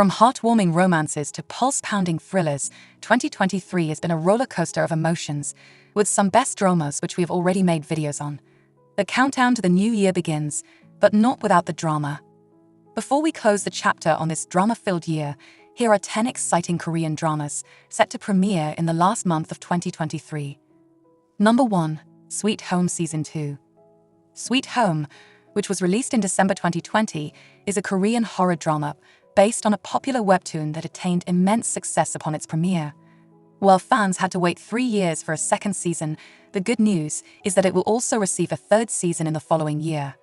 From heartwarming romances to pulse-pounding thrillers, 2023 has been a roller coaster of emotions, with some best dramas which we have already made videos on. The countdown to the new year begins, but not without the drama. Before we close the chapter on this drama-filled year, here are 10 exciting Korean dramas set to premiere in the last month of 2023. Number 1. Sweet Home Season 2. Sweet Home, which was released in December 2020, is a Korean horror drama based on a popular webtoon that attained immense success upon its premiere. While fans had to wait 3 years for a second season, the good news is that it will also receive a third season in the following year.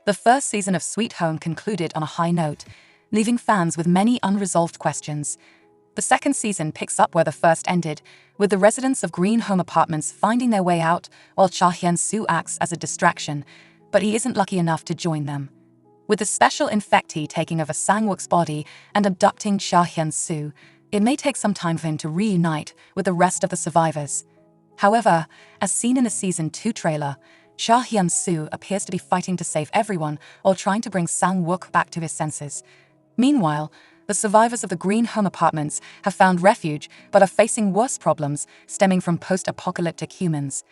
The first season of Sweet Home concluded on a high note, leaving fans with many unresolved questions. The second season picks up where the first ended, with the residents of Green Home Apartments finding their way out while Cha Hyun-soo acts as a distraction, but he isn't lucky enough to join them. With the special infectee taking over Sang-wook's body and abducting Cha Hyun-soo, it may take some time for him to reunite with the rest of the survivors. However, as seen in the Season 2 trailer, Cha Hyun-soo appears to be fighting to save everyone while trying to bring Sang-wook back to his senses. Meanwhile, the survivors of the Green Home Apartments have found refuge but are facing worse problems stemming from post-apocalyptic humans.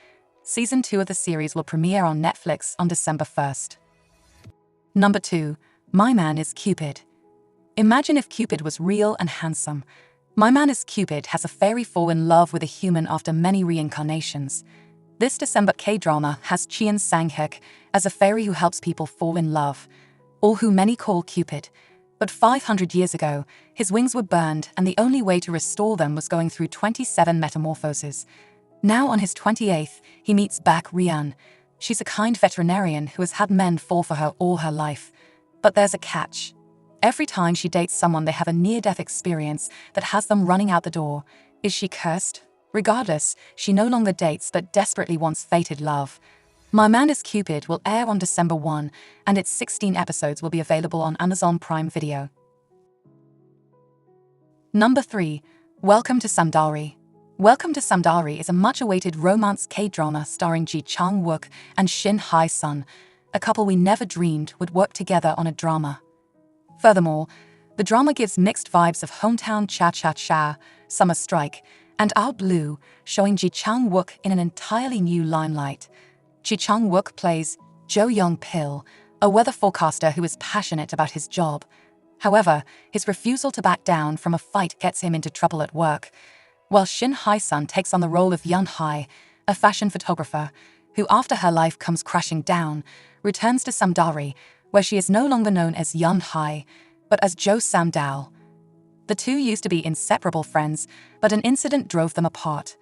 Season 2 of the series will premiere on Netflix on December 1st. Number 2. My Man is Cupid. Imagine if Cupid was real and handsome. My Man is Cupid has a fairy fall in love with a human after many reincarnations. This December K-drama has Cheon Sang-hyuk as a fairy who helps people fall in love, or who many call Cupid. But 500 years ago, his wings were burned and the only way to restore them was going through 27 metamorphoses. Now on his 28th, he meets Bak Ryeon. She's a kind veterinarian who has had men fall for her all her life. But there's a catch. Every time she dates someone, they have a near-death experience that has them running out the door. Is she cursed? Regardless, she no longer dates but desperately wants fated love. My Man is Cupid will air on December 1, and its 16 episodes will be available on Amazon Prime Video. Number 3. Welcome to Samdalri. Welcome to Samdalri is a much-awaited romance K-drama starring Ji Chang-wook and Shin Hae-sun, a couple we never dreamed would work together on a drama. Furthermore, the drama gives mixed vibes of Hometown Cha-Cha-Cha, Summer Strike, and Our Blue, showing Ji Chang-wook in an entirely new limelight. Ji Chang-wook plays Jo Young-pil, a weather forecaster who is passionate about his job. However, his refusal to back down from a fight gets him into trouble at work, while Shin Hae-sun takes on the role of Yeon Hae, a fashion photographer, who after her life comes crashing down, returns to Samdalri, where she is no longer known as Yeon Hae, but as Jo Samdal. The two used to be inseparable friends, but an incident drove them apart.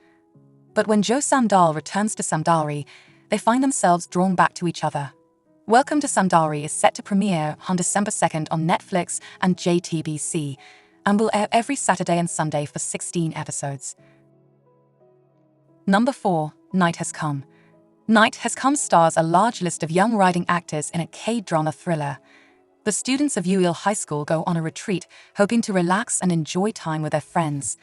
But when Jo Samdal returns to Samdalri, they find themselves drawn back to each other. Welcome to Samdalri is set to premiere on December 2nd on Netflix and JTBC, and will air every Saturday and Sunday for 16 episodes. Number 4. Night Has Come. Night Has Come stars a large list of young writing actors in a K-drama thriller. The students of Uil High School go on a retreat, hoping to relax and enjoy time with their friends.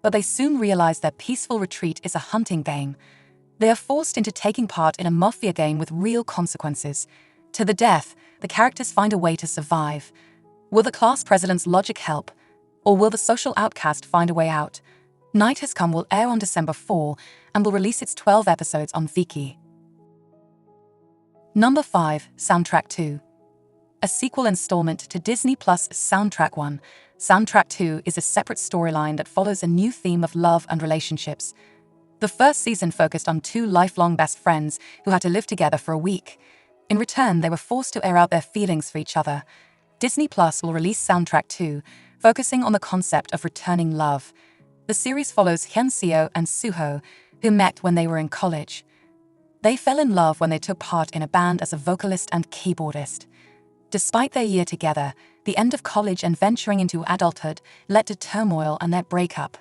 But they soon realize their peaceful retreat is a hunting game. They are forced into taking part in a mafia game with real consequences. To the death, the characters find a way to survive. Will the class president's logic help? Or will the social outcast find a way out? Night Has Come will air on December 4 and will release its 12 episodes on Viki. Number 5. Soundtrack 2. A sequel installment to Disney Plus' Soundtrack 1, Soundtrack 2 is a separate storyline that follows a new theme of love and relationships. The first season focused on two lifelong best friends who had to live together for a week. In return, they were forced to air out their feelings for each other. Disney Plus will release Soundtrack 2, focusing on the concept of returning love. The series follows Hyun-seo and Suho, who met when they were in college. They fell in love when they took part in a band as a vocalist and keyboardist. Despite their year together, the end of college and venturing into adulthood led to turmoil and their breakup.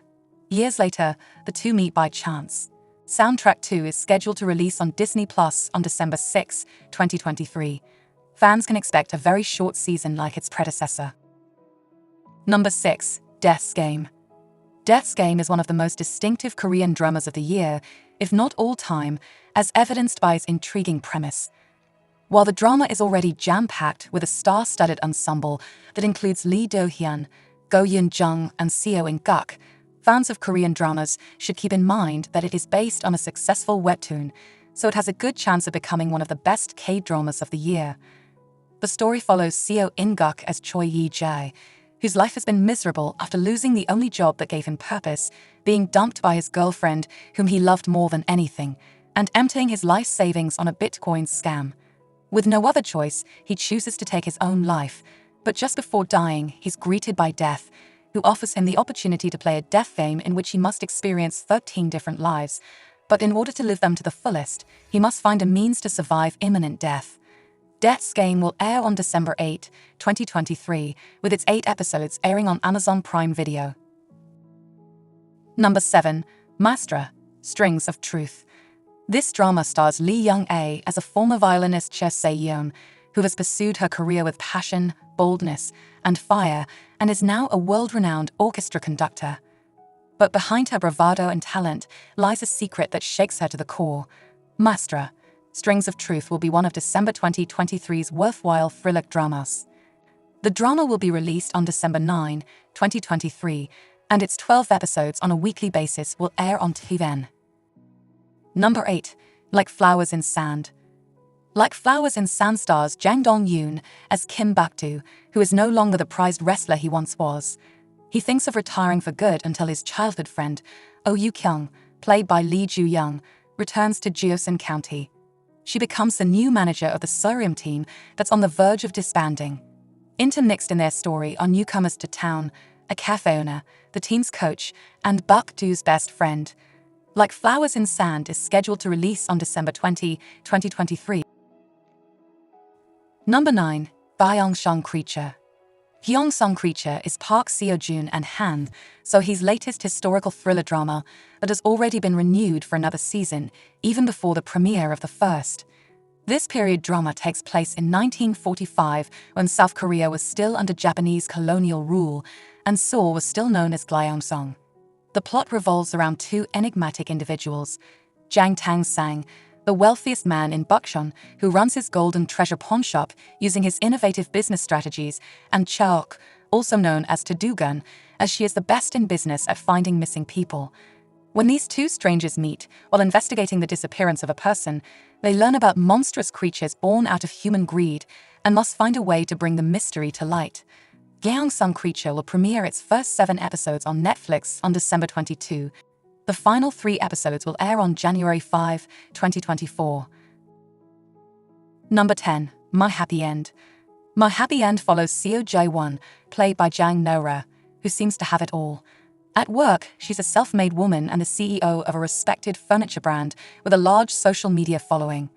Years later, the two meet by chance. Soundtrack 2 is scheduled to release on Disney Plus on December 6, 2023. Fans can expect a very short season like its predecessor. Number 6. Death's Game. Death's Game is one of the most distinctive Korean dramas of the year, if not all time, as evidenced by its intriguing premise. While the drama is already jam-packed with a star-studded ensemble that includes Lee Do-hyun, Go Eun-jung and Seo In-guk, fans of Korean dramas should keep in mind that it is based on a successful webtoon, so it has a good chance of becoming one of the best K-dramas of the year. The story follows Seo In-guk as Choi Yi-jae, whose life has been miserable after losing the only job that gave him purpose, being dumped by his girlfriend, whom he loved more than anything, and emptying his life savings on a Bitcoin scam. With no other choice, he chooses to take his own life, but just before dying, he's greeted by death, who offers him the opportunity to play a death game in which he must experience 13 different lives. But in order to live them to the fullest, he must find a means to survive imminent death. Death's Game will air on December 8, 2023, with its 8 episodes airing on Amazon Prime Video. Number 7. Maestra, Strings of Truth. This drama stars Lee Young-ae as a former violinist Choi Se-yeon, who has pursued her career with passion, boldness, and fire, and is now a world-renowned orchestra conductor. But behind her bravado and talent lies a secret that shakes her to the core. Maestra, Strings of Truth will be one of December 2023's worthwhile thriller dramas. The drama will be released on December 9, 2023, and its 12 episodes on a weekly basis will air on TVN. Number 8. Like Flowers in Sand. Like Flowers in Sand stars Jang Dong-yoon as Kim Bak-do, who is no longer the prized wrestler he once was. He thinks of retiring for good until his childhood friend, Oh Yoo-kyung, played by Lee Joo-young, returns to Gyeongsyeong County. She becomes the new manager of the Surim team that's on the verge of disbanding. Intermixed in their story are newcomers to town, a cafe owner, the team's coach, and Bak-do's best friend. Like Flowers in Sand is scheduled to release on December 20, 2023. Number 9. Gyeongsyeong Creature. Gyeongsyeong Creature is Park Seo-joon and Han So-hee's latest historical thriller drama that has already been renewed for another season, even before the premiere of the first. This period drama takes place in 1945, when South Korea was still under Japanese colonial rule, and Seoul was still known as Gyeongsyeong. The plot revolves around two enigmatic individuals, Jang Tang-sang, the wealthiest man in Bukchon, who runs his golden treasure pawn shop using his innovative business strategies, and Chaok, also known as Tadugun, as she is the best in business at finding missing people. When these two strangers meet while investigating the disappearance of a person, they learn about monstrous creatures born out of human greed and must find a way to bring the mystery to light. Gyeongsyeong Creature will premiere its first 7 episodes on Netflix on December 22. The final 3 episodes will air on January 5, 2024. Number 10. My Happy End. My Happy End follows Seo Jae-won, played by Jang No-ra, who seems to have it all. At work, she's a self-made woman and the CEO of a respected furniture brand with a large social media following.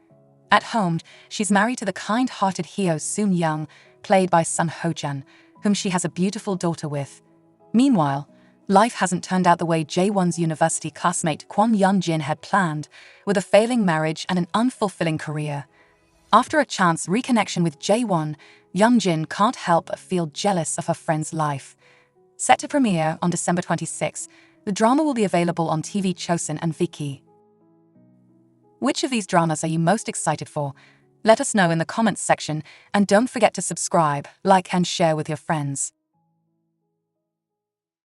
At home, she's married to the kind-hearted Hyo Soon-young, played by Sun Ho-jun, whom she has a beautiful daughter with. Meanwhile, life hasn't turned out the way Jae-won's university classmate Kwon Yeon-jin had planned, with a failing marriage and an unfulfilling career. After a chance reconnection with Jae-won, Yeon-jin can't help but feel jealous of her friend's life. Set to premiere on December 26, the drama will be available on TV Chosun and Viki. Which of these dramas are you most excited for? Let us know in the comments section, and don't forget to subscribe, like and share with your friends.